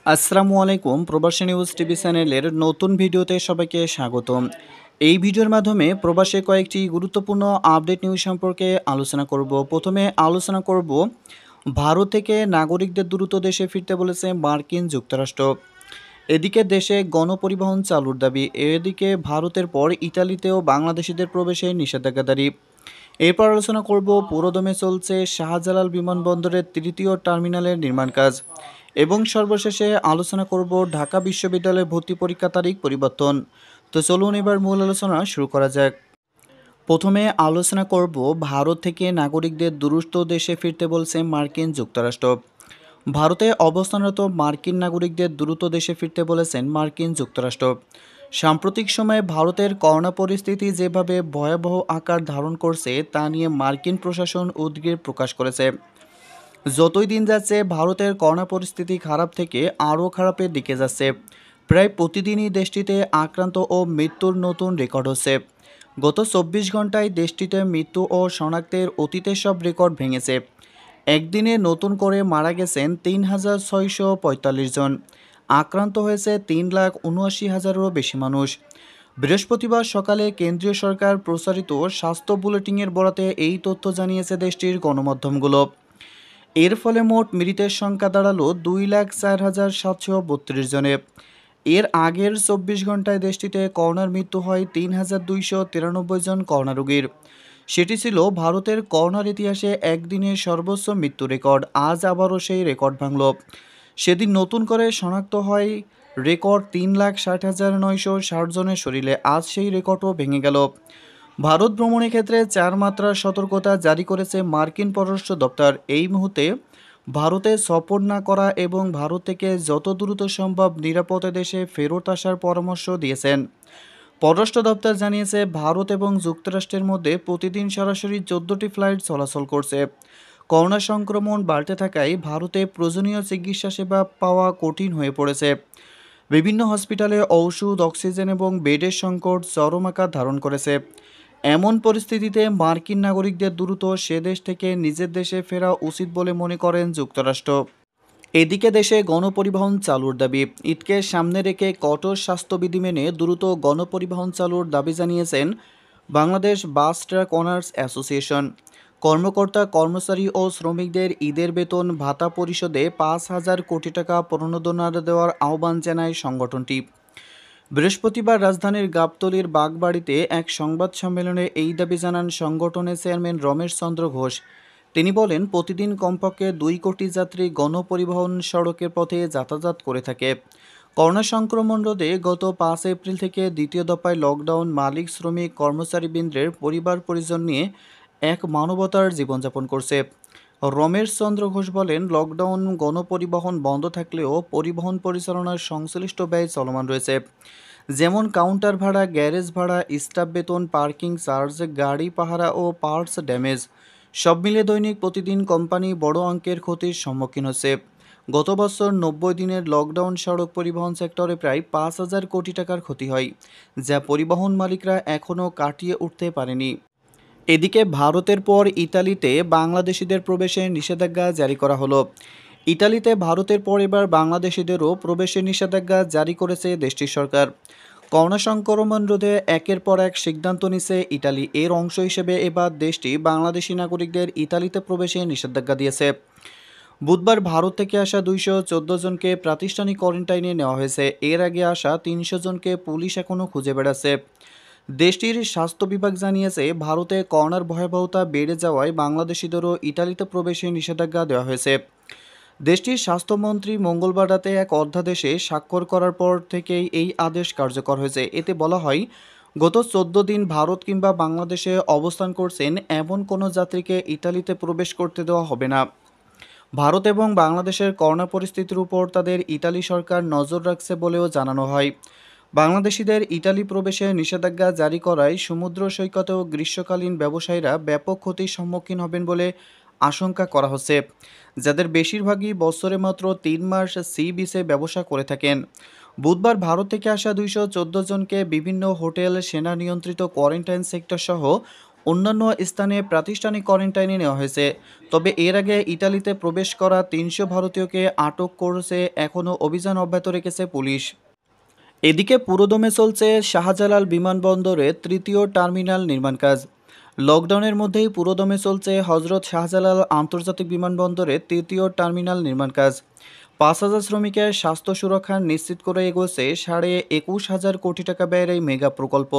আসসালামু আলাইকুম। প্রবাসী নিউজ টিভি চ্যানেলের নতুন ভিডিওতে সবাইকে স্বাগতম। এই ভিডিওর মাধ্যমে প্রবাসে কয়েকটি গুরুত্বপূর্ণ আপডেট নিউজ সম্পর্কে আলোচনা করব। প্রথমে আলোচনা করব ভারত থেকে নাগরিকদের দ্রুত দেশে ফিরতে বলেছে মার্কিন যুক্তরাষ্ট্র। এদিকে দেশে গণপরিবহন চালুর দাবি। এদিকে ভারতের পর ইতালিতেও বাংলাদেশিদের প্রবেশে নিষেধাজ্ঞাদারি। এরপর আলোচনা করব পুরোদমে চলছে শাহজালাল বিমানবন্দরের তৃতীয় টার্মিনালের নির্মাণ কাজ। এবং সর্বশেষে আলোচনা করব ঢাকা বিশ্ববিদ্যালয়ে ভর্তি পরীক্ষা তারিখ পরিবর্তন। তো চলুন এবার মূল আলোচনা শুরু করা যাক। প্রথমে আলোচনা করব ভারত থেকে নাগরিকদের দ্রুত দেশে ফিরতে বলছে মার্কিন যুক্তরাষ্ট্র। ভারতে অবস্থানরত মার্কিন নাগরিকদের দ্রুত দেশে ফিরতে বলেছেন মার্কিন যুক্তরাষ্ট্র। সাম্প্রতিক সময়ে ভারতের করোনা পরিস্থিতি যেভাবে ভয়াবহ আকার ধারণ করছে তা নিয়ে মার্কিন প্রশাসন উদ্বেগ প্রকাশ করেছে। যতই দিন যাচ্ছে ভারতের করোনা পরিস্থিতি খারাপ থেকে আরও খারাপের দিকে যাচ্ছে। প্রায় প্রতিদিনই দেশটিতে আক্রান্ত ও মৃত্যুর নতুন রেকর্ড হচ্ছে। গত ২৪ ঘন্টায় দেশটিতে মৃত্যু ও শনাক্তের অতীতের সব রেকর্ড ভেঙেছে। একদিনে নতুন করে মারা গেছেন ৩,৬৪৫ জন। আক্রান্ত হয়েছে ৩,৭৯,০০০-এরও বেশি মানুষ। বৃহস্পতিবার সকালে কেন্দ্রীয় সরকার প্রচারিত স্বাস্থ্য বুলেটিনের বরাতে এই তথ্য জানিয়েছে দেশটির গণমাধ্যমগুলো। এর ফলে মোট মৃতের সংখ্যা দাঁড়ালো ২,০৪,৭৩২ জনে। এর আগের ২৪ ঘন্টায় দেশটিতে করোনার মৃত্যু হয় ৩,২৯৩ জন করোনা রোগীর। সেটি ছিল ভারতের করোনার ইতিহাসে একদিনের সর্বোচ্চ মৃত্যু রেকর্ড। আজ আবারও সেই রেকর্ড ভাঙল। সেদিন নতুন করে শনাক্ত হয় রেকর্ড ৩,৬০,৯৬০ জনের শরীরে। আজ সেই রেকর্ডও ভেঙে গেল। ভারত ভ্রমণের ক্ষেত্রে ৪ মাত্রার সতর্কতা জারি করেছে মার্কিন পররাষ্ট্র দপ্তর। এই মুহূর্তে ভারতে সফর না করা এবং ভারত থেকে যত দ্রুত সম্ভব নিরাপদে দেশে ফেরত আসার পরামর্শ দিয়েছেন। পররাষ্ট্র দপ্তর জানিয়েছে ভারত এবং যুক্তরাষ্ট্রের মধ্যে প্রতিদিন সরাসরি ১৪টি ফ্লাইট চলাচল করছে। করোনা সংক্রমণ বাড়তে থাকায় ভারতে প্রয়োজনীয় চিকিৎসা সেবা পাওয়া কঠিন হয়ে পড়েছে। বিভিন্ন হসপিটালে ঔষধ, অক্সিজেন এবং বেডের সংকট চরম আকার ধারণ করেছে। এমন পরিস্থিতিতে মার্কিন নাগরিকদের দ্রুত সে দেশ থেকে নিজের দেশে ফেরা উচিত বলে মনে করেন যুক্তরাষ্ট্র। এদিকে দেশে গণপরিবহন চালুর দাবি। ঈদকে সামনে রেখে কঠোর স্বাস্থ্যবিধি মেনে দ্রুত গণপরিবহন চালুর দাবি জানিয়েছেন Bangladesh bus truck owners association. কর্মকর্তা, কর্মচারী ও শ্রমিকদের ঈদের বেতন ভাতা পরিশোধে ৫,০০০ কোটি টাকা প্রণোদনা দেওয়ার আহ্বান জানায় সংগঠনটি। বৃহস্পতিবার রাজধানীর গাবতলীর বাগবাড়িতে এক সংবাদ সম্মেলনে এই দাবি জানান সংগঠনের চেয়ারম্যান রমেশ চন্দ্র ঘোষ। তিনি বলেন, প্রতিদিন কমপক্ষে ২ কোটি যাত্রী গণপরিবহন সড়কের পথে যাতায়াত করে থাকে। করোনা সংক্রমণ রোধে গত ৫ এপ্রিল থেকে দ্বিতীয় দফায় লকডাউন মালিক, শ্রমিক, কর্মচারীবৃন্দের পরিবার পরিজন নিয়ে এক মানবতার জীবনযাপন করছে। রমেশ চন্দ্র ঘোষ বলেন, লকডাউন গণপরিবহন বন্ধ থাকলেও পরিবহন পরিচালনার সংশ্লিষ্ট ব্যয় চলমান রয়েছে। যেমন কাউন্টার ভাড়া, গ্যারেজ ভাড়া, স্টাফ বেতন, পার্কিং চার্জ, গাড়ি পাহারা ও পার্টস ড্যামেজ। সব মিলে দৈনিক প্রতিদিন কোম্পানি বড় অঙ্কের ক্ষতির সম্মুখীন হচ্ছে। গত বছর ৯০ দিনের লকডাউন সড়ক পরিবহন সেক্টরে প্রায় ৫,০০০ কোটি টাকার ক্ষতি হয়, যা পরিবহন মালিকরা এখনও কাটিয়ে উঠতে পারেনি। এদিকে ভারতের পর ইতালিতে বাংলাদেশিদের প্রবেশে নিষেধাজ্ঞা জারি করা হলো। ইতালিতে ভারতের পর এবার বাংলাদেশিদেরও প্রবেশে নিষেধাজ্ঞা জারি করেছে দেশটির সরকার। করোনা সংক্রমণ রোধে একের পর এক সিদ্ধান্ত নিছে ইতালি। এর অংশ হিসেবে এবার দেশটি বাংলাদেশি নাগরিকদের ইতালিতে প্রবেশে নিষেধাজ্ঞা দিয়েছে। বুধবার ভারত থেকে আসা ২১৪ জনকে প্রাতিষ্ঠানিক কোয়ারেন্টাইনে নেওয়া হয়েছে। এর আগে আসা ৩০০ জনকে পুলিশ এখনও খুঁজে বেড়াচ্ছে। দেশটির স্বাস্থ্য বিভাগ জানিয়েছে, ভারতে করোনার ভয়াবহতা বেড়ে যাওয়ায় বাংলাদেশিদেরও ইতালিতে প্রবেশে নিষেধাজ্ঞা দেওয়া হয়েছে। দেশটির স্বাস্থ্যমন্ত্রী মঙ্গলবার রাতে এক অধ্যাদেশে স্বাক্ষর করার পর থেকেই এই আদেশ কার্যকর হয়েছে। এতে বলা হয়, গত ১৪ দিন ভারত কিংবা বাংলাদেশে অবস্থান করছেন এমন কোনো যাত্রীকে ইতালিতে প্রবেশ করতে দেওয়া হবে না। ভারত এবং বাংলাদেশের করোনা পরিস্থিতির উপর তাদের ইতালি সরকার নজর রাখছে বলেও জানানো হয়। বাংলাদেশিদের ইতালি প্রবেশে নিষেধাজ্ঞা জারি করায় সমুদ্র সৈকতে ও গ্রীষ্মকালীন ব্যবসায়ীরা ব্যাপক ক্ষতির সম্মুখীন হবেন বলে আশঙ্কা করা হচ্ছে, যাদের বেশিরভাগই বছরে মাত্র ৩ মাস সি বিচে ব্যবসা করে থাকেন। বুধবার ভারত থেকে আসা ২১৪ জনকে বিভিন্ন হোটেল, সেনা নিয়ন্ত্রিত কোয়ারেন্টাইন সেক্টর সহ অন্যান্য স্থানে প্রাতিষ্ঠানিক কোয়ারেন্টাইনে নেওয়া হয়েছে। তবে এর আগে ইতালিতে প্রবেশ করা ৩০০ ভারতীয়কে আটক করেছে, এখনও অভিযান অব্যাহত রেখেছে পুলিশ। এদিকে পুরোদমে চলছে শাহজালাল বিমানবন্দরে তৃতীয় টার্মিনাল নির্মাণ কাজ। লকডাউনের মধ্যেই পুরোদমে চলছে হজরত শাহজালাল আন্তর্জাতিক বিমানবন্দরে তৃতীয় টার্মিনাল নির্মাণ কাজ। ৫,০০০ শ্রমিকের স্বাস্থ্য সুরক্ষা নিশ্চিত করে এগোচ্ছে ২১,৫০০ কোটি টাকা ব্যয়ের এই মেগা প্রকল্প।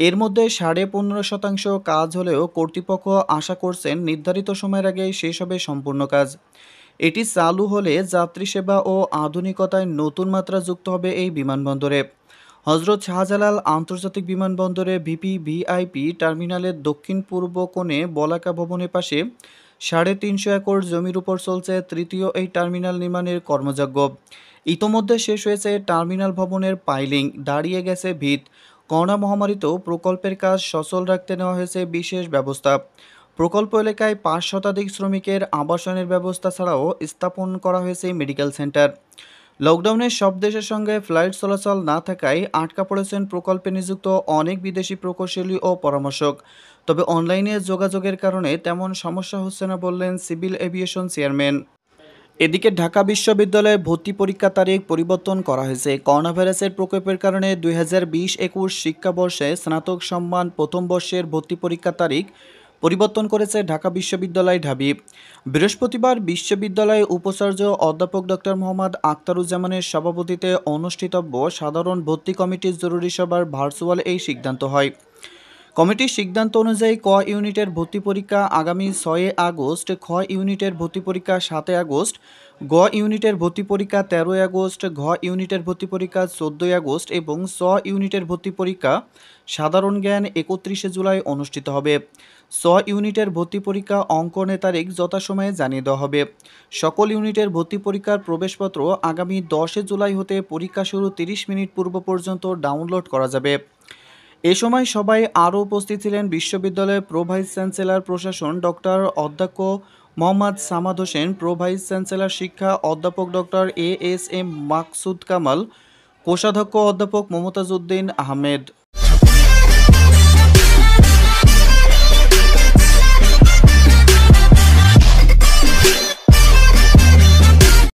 এর মধ্যে ১৫.৫% কাজ হলেও কর্তৃপক্ষ আশা করছেন নির্ধারিত সময়ের আগেই শেষ হবে সম্পূর্ণ কাজ। এটি চালু হলে যাত্রী সেবা ও আধুনিকতায় নতুন মাত্রা যুক্ত হবে এই বিমানবন্দরে। হজরত শাহজালাল আন্তর্জাতিক বিমানবন্দরে ভিআইপি টার্মিনালের দক্ষিণ পূর্ব কোণে বলাকা ভবনের পাশে ৩৫০ একর জমির উপর চলছে তৃতীয় এই টার্মিনাল নির্মাণের কর্মযজ্ঞ। ইতোমধ্যে শেষ হয়েছে টার্মিনাল ভবনের পাইলিং, দাঁড়িয়ে গেছে ভিত। করোনা মহামারীতেও প্রকল্পের কাজ সচল রাখতে নেওয়া হয়েছে বিশেষ ব্যবস্থা। প্রকল্প এলাকায় ৫ শতাধিক শ্রমিকের আবাসনের ব্যবস্থা ছাড়াও স্থাপন করা হয়েছে মেডিকেল সেন্টার। লকডাউনে সব দেশের সঙ্গে ফ্লাইট চলাচল না থাকায় আটকা পড়েছেন প্রকল্পে নিযুক্ত অনেক বিদেশি প্রকৌশলী ও পরামর্শক। তবে অনলাইনে যোগাযোগের কারণে তেমন সমস্যা হচ্ছে না বললেন সিভিল এভিয়েশন চেয়ারম্যান। এদিকে ঢাকা বিশ্ববিদ্যালয়ে ভর্তি পরীক্ষা তারিখ পরিবর্তন করা হয়েছে। করোনা ভাইরাসের প্রকোপের কারণে ২০২০-২১ শিক্ষাবর্ষে স্নাতক সম্মান প্রথম বর্ষের ভর্তি পরীক্ষার তারিখ পরিবর্তন করেছে ঢাকা বিশ্ববিদ্যালয় ঢাবি। বৃহস্পতিবার বিশ্ববিদ্যালয়ের উপাচার্য অধ্যাপক ডক্টর মোহাম্মদ আখতারুজ্জামানের সভাপতিত্বে অনুষ্ঠিতব্য সাধারণ ভর্তি কমিটির জরুরি সভার ভার্চুয়াল এই সিদ্ধান্ত হয়। কমিটির সিদ্ধান্ত অনুযায়ী ক ইউনিটের ভর্তি পরীক্ষা আগামী ৬ আগস্ট, খ ইউনিটের ভর্তি পরীক্ষা ৭ আগস্ট, গ ইউনিটের ভর্তি পরীক্ষা ১৩ আগস্ট, ঘ ইউনিটের ভর্তি পরীক্ষা ১৪ আগস্ট এবং চ ইউনিটের ভর্তি পরীক্ষা সাধারণ জ্ঞান ৩১ জুলাই অনুষ্ঠিত হবে। চ ইউনিটের ভর্তি পরীক্ষা অঙ্কনের তারিখ যথাসময়ে জানিয়ে দেওয়া হবে। সকল ইউনিটের ভর্তি পরীক্ষার প্রবেশপত্র আগামী ১০ জুলাই হতে পরীক্ষা শুরু ৩০ মিনিট পূর্ব পর্যন্ত ডাউনলোড করা যাবে। এ সময় সবাই আরও উপস্থিত ছিলেন বিশ্ববিদ্যালয়ের প্রো ভাইস চ্যান্সেলর প্রশাসন ডক্টর অধ্যক্ষ Mohammad Samad Hossain, pro vice chancellor শিক্ষা অধ্যাপক ডক্টর এএসএম মাকসুদ কামাল, কোষাধ্যক্ষ অধ্যাপক মমতাজ উদ্দিন আহমেদ।